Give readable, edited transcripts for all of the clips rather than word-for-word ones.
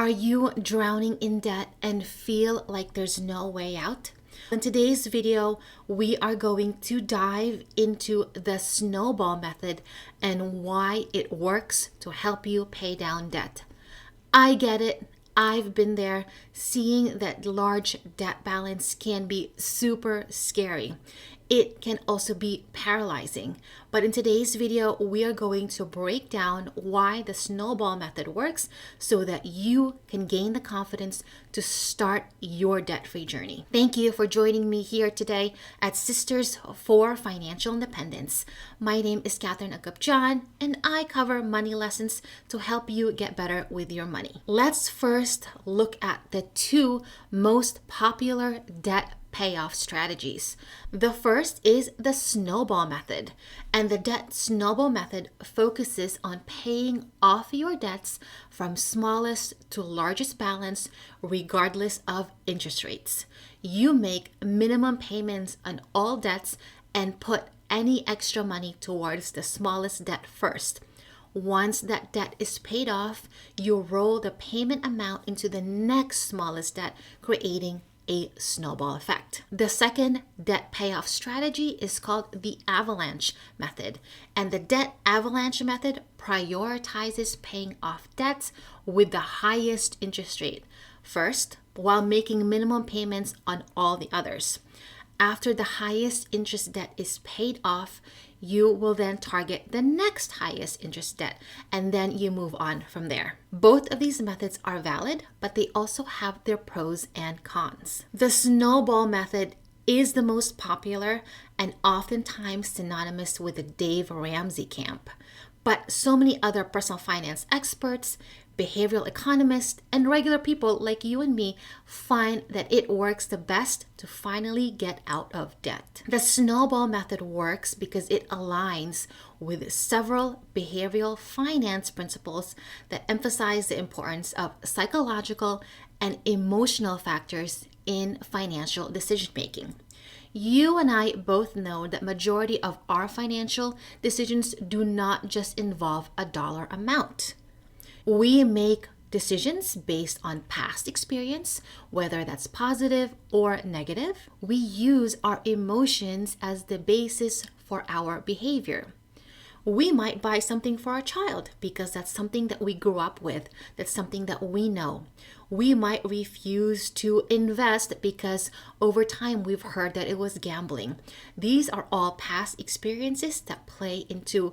Are you drowning in debt and feel like there's no way out? In today's video, we are going to dive into the snowball method and why it works to help you pay down debt. I get it. I've been there. Seeing that large debt balance can be super scary. It can also be paralyzing. But in today's video, we are going to break down why the snowball method works so that you can gain the confidence to start your debt-free journey. Thank you for joining me here today at Sisters for Financial Independence. My name is Catherine Agupjan, and I cover money lessons to help you get better with your money. Let's first look at the two most popular debt payoff strategies. The first is the snowball method, and the debt snowball method focuses on paying off your debts from smallest to largest balance regardless of interest rates. You make minimum payments on all debts and put any extra money towards the smallest debt first. Once that debt is paid off, you roll the payment amount into the next smallest debt, creating a snowball effect. The second debt payoff strategy is called the avalanche method, and the debt avalanche method prioritizes paying off debts with the highest interest rate first, while making minimum payments on all the others. After the highest interest debt is paid off, you will then target the next highest interest debt, and then you move on from there. Both of these methods are valid, but they also have their pros and cons. The snowball method is the most popular and oftentimes synonymous with the Dave Ramsey camp. But so many other personal finance experts, behavioral economists, and regular people like you and me find that it works the best to finally get out of debt. The snowball method works because it aligns with several behavioral finance principles that emphasize the importance of psychological and emotional factors in financial decision making. You and I both know that majority of our financial decisions do not just involve a dollar amount. We make decisions based on past experience, whether that's positive or negative. We use our emotions as the basis for our behavior. We might buy something for our child because that's something that we grew up with, that's something that we know. We might refuse to invest because over time we've heard that it was gambling. These are all past experiences that play into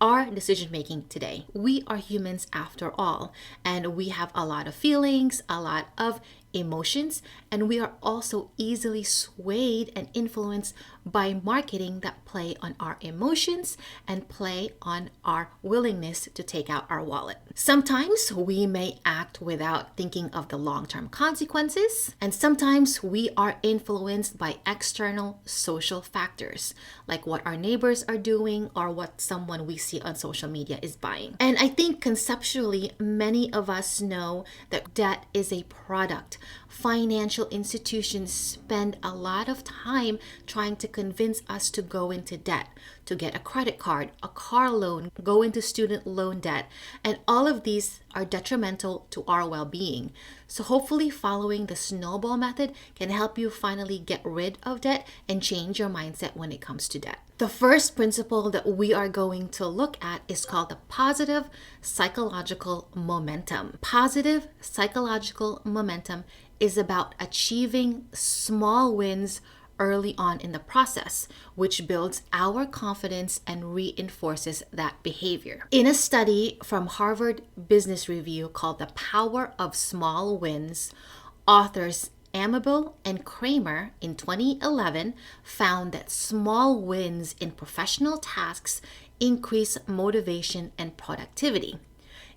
our decision making today. We are humans after all, and we have a lot of feelings, a lot of emotions, and we are also easily swayed and influenced by marketing that play on our emotions and play on our willingness to take out our wallet. Sometimes we may act without thinking of the long-term consequences, and sometimes we are influenced by external social factors, like what our neighbors are doing or what someone we see on social media is buying. And I think conceptually, many of us know that debt is a product. Financial institutions spend a lot of time trying to convince us to go into debt, to get a credit card, a car loan, go into student loan debt, and all of these are detrimental to our well-being. So hopefully following the snowball method can help you finally get rid of debt and change your mindset when it comes to debt. The first principle that we are going to look at is called the positive psychological momentum. Positive psychological momentum is about achieving small wins early on in the process, which builds our confidence and reinforces that behavior. In a study from Harvard Business Review called The Power of Small Wins, authors Amabile and Kramer in 2011 found that small wins in professional tasks increase motivation and productivity.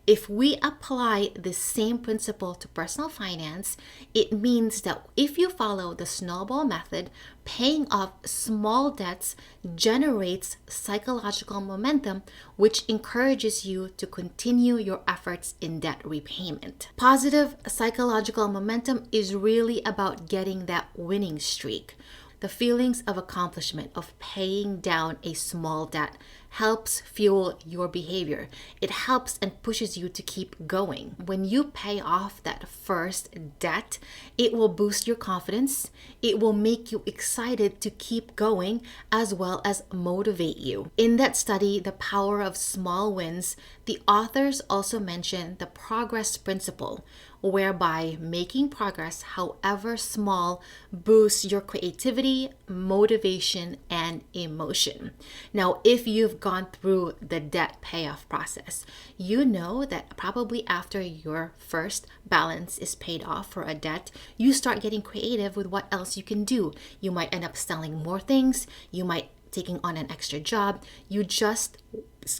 If we apply the same principle to personal finance, it means that if you follow the snowball method, paying off small debts generates psychological momentum, which encourages you to continue your efforts in debt repayment. Positive psychological momentum is really about getting that winning streak. The feelings of accomplishment of paying down a small debt helps fuel your behavior. It helps and pushes you to keep going. When you pay off that first debt, it will boost your confidence. It will make you excited to keep going as well as motivate you. In that study, The Power of Small Wins, the authors also mention the progress principle, whereby making progress, however small, boosts your creativity, motivation, and emotion. Now, if you've gone through the debt payoff process, you know that probably after your first balance is paid off for a debt, you start getting creative with what else you can do. You might end up selling more things. You might taking on an extra job. You just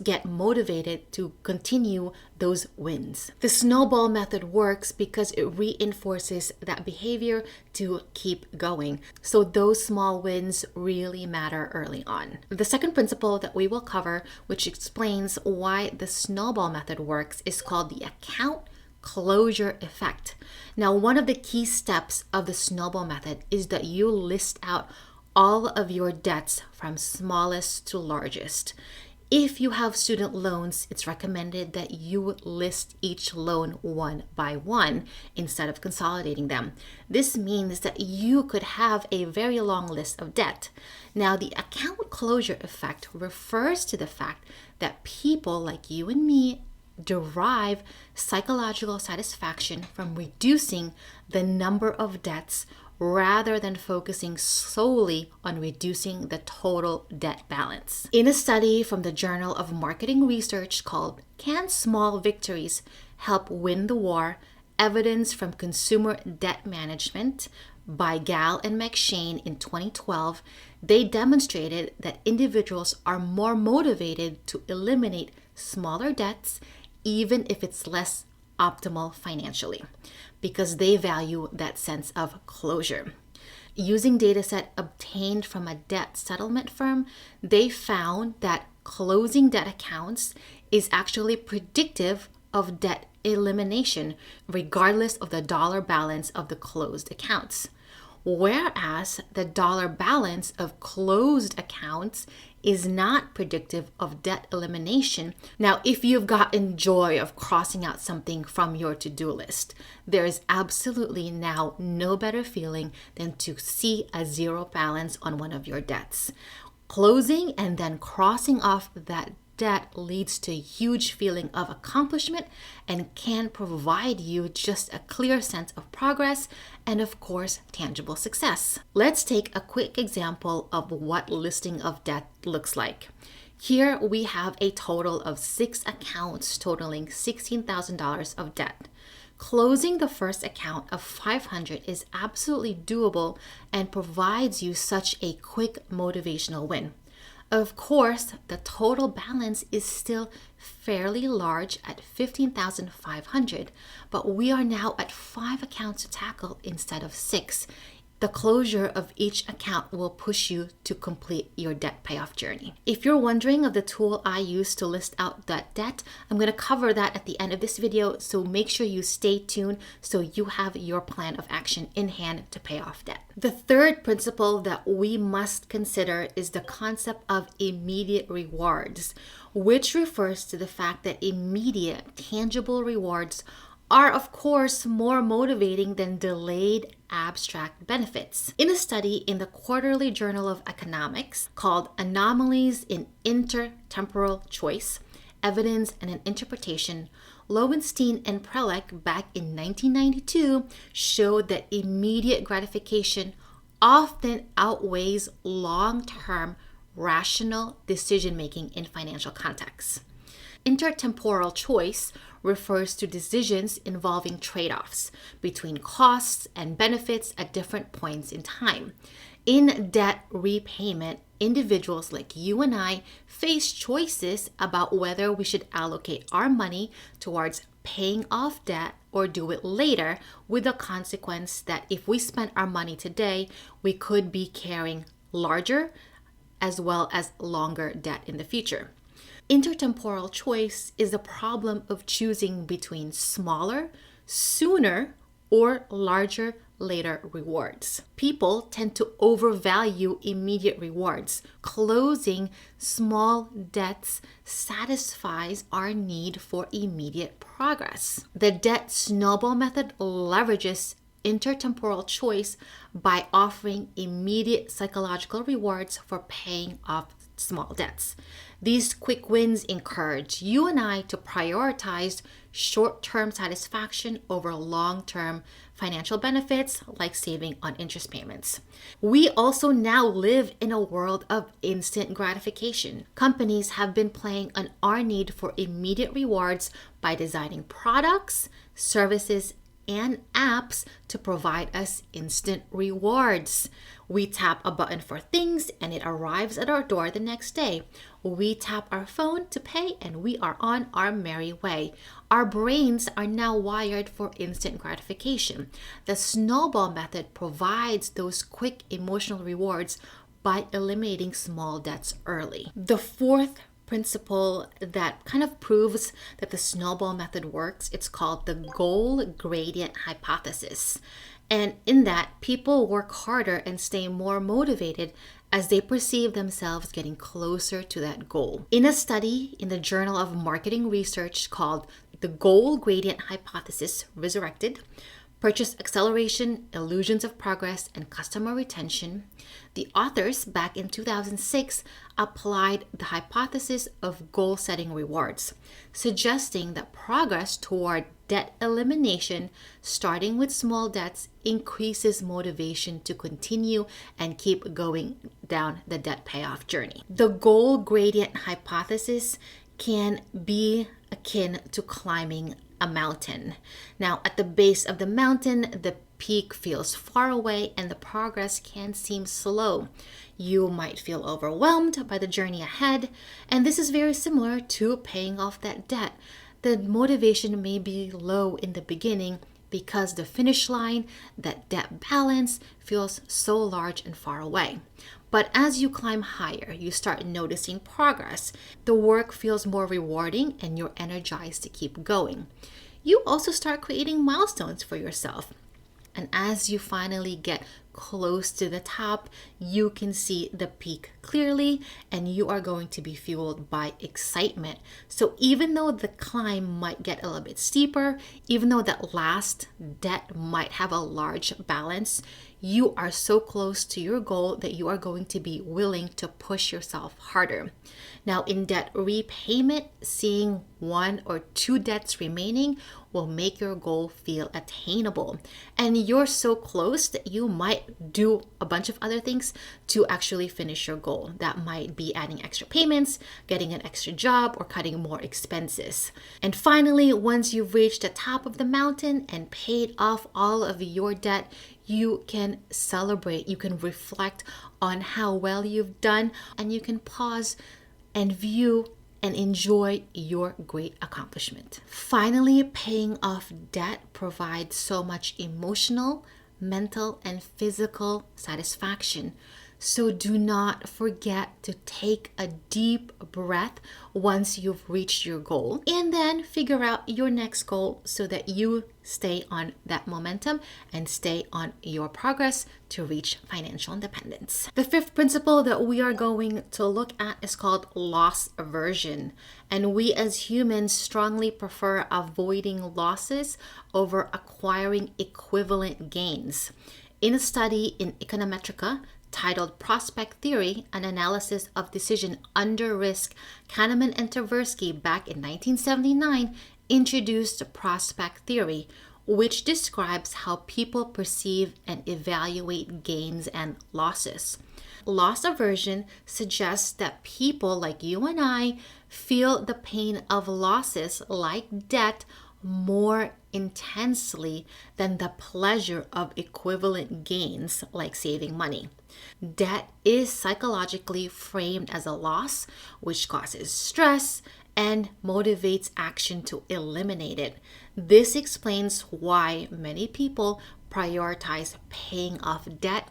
get motivated to continue those wins. The snowball method works because it reinforces that behavior to keep going. So those small wins really matter early on. The second principle that we will cover, which explains why the snowball method works, is called the account closure effect. Now, one of the key steps of the snowball method is that you list out all of your debts from smallest to largest. If you have student loans, it's recommended that you list each loan one by one instead of consolidating them. This means that you could have a very long list of debt. Now, the account closure effect refers to the fact that people like you and me derive psychological satisfaction from reducing the number of debts rather than focusing solely on reducing the total debt balance. In a study from the Journal of Marketing Research called Can Small Victories Help Win the War? Evidence from Consumer Debt Management by Gal and McShane in 2012, they demonstrated that individuals are more motivated to eliminate smaller debts even if it's less optimal financially, because they value that sense of closure. Using dataset obtained from a debt settlement firm, they found that closing debt accounts is actually predictive of debt elimination, regardless of the dollar balance of the closed accounts. Whereas the dollar balance of closed accounts is not predictive of debt elimination. Now, if you've gotten joy of crossing out something from your to-do list, there is absolutely now no better feeling than to see a zero balance on one of your debts. Closing and then crossing off that debt leads to a huge feeling of accomplishment and can provide you just a clear sense of progress and, of course, tangible success. Let's take a quick example of what listing of debt looks like. Here we have a total of 6 accounts totaling $16,000 of debt. Closing the first account of $500 is absolutely doable and provides you such a quick motivational win. Of course, the total balance is still fairly large at $15,500, but we are now at 5 accounts to tackle instead of 6. The closure of each account will push you to complete your debt payoff journey. If you're wondering of the tool I use to list out that debt, I'm going to cover that at the end of this video, so make sure you stay tuned so you have your plan of action in hand to pay off debt. The third principle that we must consider is the concept of immediate rewards, which refers to the fact that immediate, tangible rewards are, of course, more motivating than delayed abstract benefits. In a study in the Quarterly Journal of Economics called Anomalies in Intertemporal Choice, Evidence and an Interpretation, Lowenstein and Prelek back in 1992 showed that immediate gratification often outweighs long-term rational decision-making in financial contexts. Intertemporal choice refers to decisions involving trade-offs between costs and benefits at different points in time. In debt repayment, individuals like you and I face choices about whether we should allocate our money towards paying off debt or do it later, with the consequence that if we spend our money today, we could be carrying larger as well as longer debt in the future. Intertemporal choice is the problem of choosing between smaller, sooner, or larger later rewards. People tend to overvalue immediate rewards. Closing small debts satisfies our need for immediate progress. The debt snowball method leverages intertemporal choice by offering immediate psychological rewards for paying off small debts. These quick wins encourage you and I to prioritize short-term satisfaction over long-term financial benefits like saving on interest payments. We also now live in a world of instant gratification. Companies have been playing on our need for immediate rewards by designing products, services, and apps to provide us instant rewards. We tap a button for things and it arrives at our door the next day. We tap our phone to pay and we are on our merry way. Our brains are now wired for instant gratification. The snowball method provides those quick emotional rewards by eliminating small debts early. The fourth principle that kind of proves that the snowball method works, it's called the goal gradient hypothesis. And in that, people work harder and stay more motivated as they perceive themselves getting closer to that goal. In a study in the Journal of Marketing Research called The Goal Gradient Hypothesis Resurrected, Purchase Acceleration, Illusions of Progress, and Customer Retention, the authors back in 2006 applied the hypothesis of goal-setting rewards, suggesting that progress toward debt elimination, starting with small debts, increases motivation to continue and keep going down the debt payoff journey. The goal gradient hypothesis can be akin to climbing a mountain. Now, at the base of the mountain, the peak feels far away and the progress can seem slow. You might feel overwhelmed by the journey ahead, and this is very similar to paying off that debt. The motivation may be low in the beginning because the finish line, that debt balance, feels so large and far away. But as you climb higher, you start noticing progress. The work feels more rewarding and you're energized to keep going. You also start creating milestones for yourself. And as you finally get close to the top, you can see the peak clearly and you are going to be fueled by excitement. So even though the climb might get a little bit steeper, even though that last debt might have a large balance, you are so close to your goal that you are going to be willing to push yourself harder. Now, in debt repayment, seeing one or two debts remaining will make your goal feel attainable. And you're so close that you might do a bunch of other things to actually finish your goal. That might be adding extra payments, getting an extra job, or cutting more expenses. And finally, once you've reached the top of the mountain and paid off all of your debt, you can celebrate, you can reflect on how well you've done, and you can pause and view and enjoy your great accomplishment. Finally, paying off debt provides so much emotional, mental, and physical satisfaction. So do not forget to take a deep breath once you've reached your goal, and then figure out your next goal so that you stay on that momentum and stay on your progress to reach financial independence. The fifth principle that we are going to look at is called loss aversion. And we as humans strongly prefer avoiding losses over acquiring equivalent gains. In a study in Econometrica, titled Prospect Theory, an analysis of decision under risk, Kahneman and Tversky back in 1979 introduced prospect theory, which describes how people perceive and evaluate gains and losses. Loss aversion suggests that people like you and I feel the pain of losses like debt more intensely than the pleasure of equivalent gains like saving money. Debt is psychologically framed as a loss, which causes stress and motivates action to eliminate it. This explains why many people prioritize paying off debt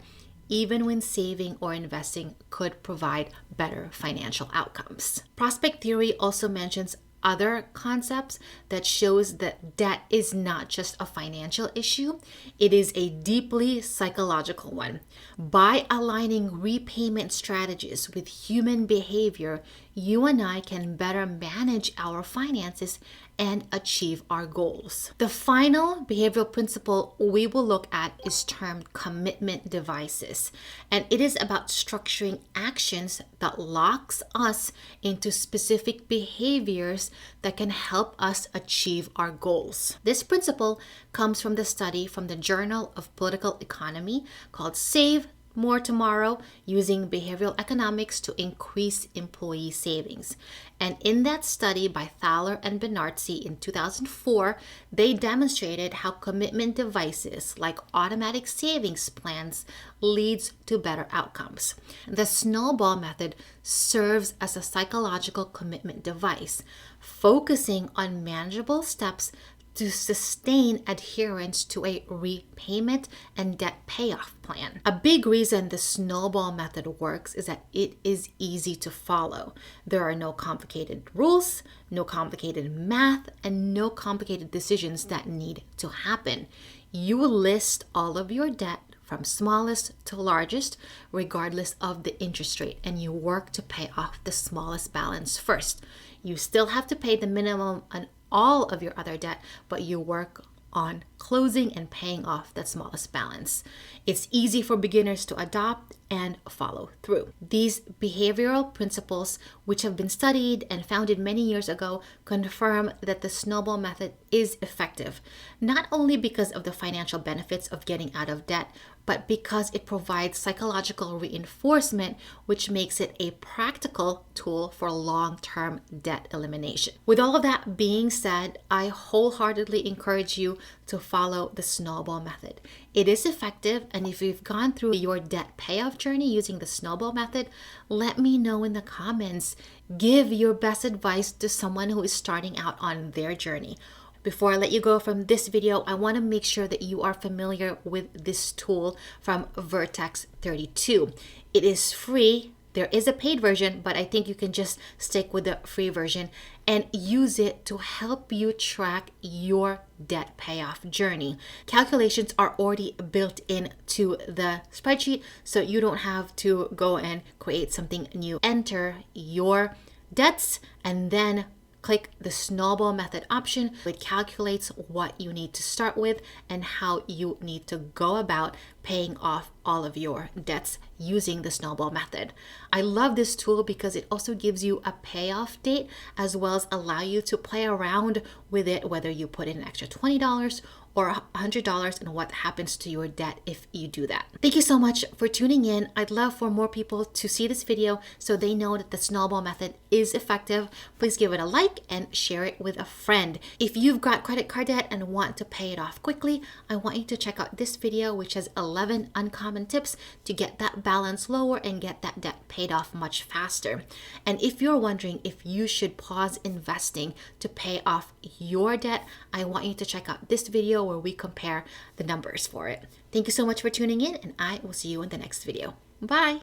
even when saving or investing could provide better financial outcomes. Prospect theory also mentions other concepts that shows that debt is not just a financial issue, it is a deeply psychological one. By aligning repayment strategies with human behavior, you and I can better manage our finances and achieve our goals. The final behavioral principle we will look at is termed commitment devices, and it is about structuring actions that locks us into specific behaviors that can help us achieve our goals. This principle comes from the study from the Journal of Political Economy called Save More Tomorrow, using behavioral economics to increase employee savings. And in that study by Thaler and Benartzi in 2004, they demonstrated how commitment devices like automatic savings plans leads to better outcomes. The Snowball method serves as a psychological commitment device, focusing on manageable steps to sustain adherence to a repayment and debt payoff plan. A big reason the Snowball method works is that it is easy to follow. There are no complicated rules, no complicated math, and no complicated decisions that need to happen. You list all of your debt from smallest to largest, regardless of the interest rate, and you work to pay off the smallest balance first. You still have to pay the minimum on all of your other debt, but you work on closing and paying off that smallest balance. It's easy for beginners to adopt and follow through. These behavioral principles, which have been studied and founded many years ago, confirm that the Snowball method is effective, not only because of the financial benefits of getting out of debt, but because it provides psychological reinforcement, which makes it a practical tool for long-term debt elimination. With all of that being said, I wholeheartedly encourage you to follow the Snowball method. It is effective, and if you've gone through your debt payoff journey using the Snowball method, let me know in the comments. Give your best advice to someone who is starting out on their journey. Before I let you go from this video, I want to make sure that you are familiar with this tool from Vertex 32. It is free. There is a paid version, but I think you can just stick with the free version and use it to help you track your debt payoff journey. Calculations are already built into the spreadsheet, so you don't have to go and create something new. Enter your debts and then click the Snowball method option. It calculates what you need to start with and how you need to go about paying off all of your debts using the Snowball method. I love this tool because it also gives you a payoff date as well as allow you to play around with it, whether you put in an extra $20 or $100 and what happens to your debt if you do that. Thank you so much for tuning in. I'd love for more people to see this video so they know that the Snowball method is effective. Please give it a like and share it with a friend. If you've got credit card debt and want to pay it off quickly, I want you to check out this video, which has 11 uncommon tips to get that balance lower and get that debt paid off much faster. And if you're wondering if you should pause investing to pay off your debt, I want you to check out this video where we compare the numbers for it. Thank you so much for tuning in, and I will see you in the next video. Bye!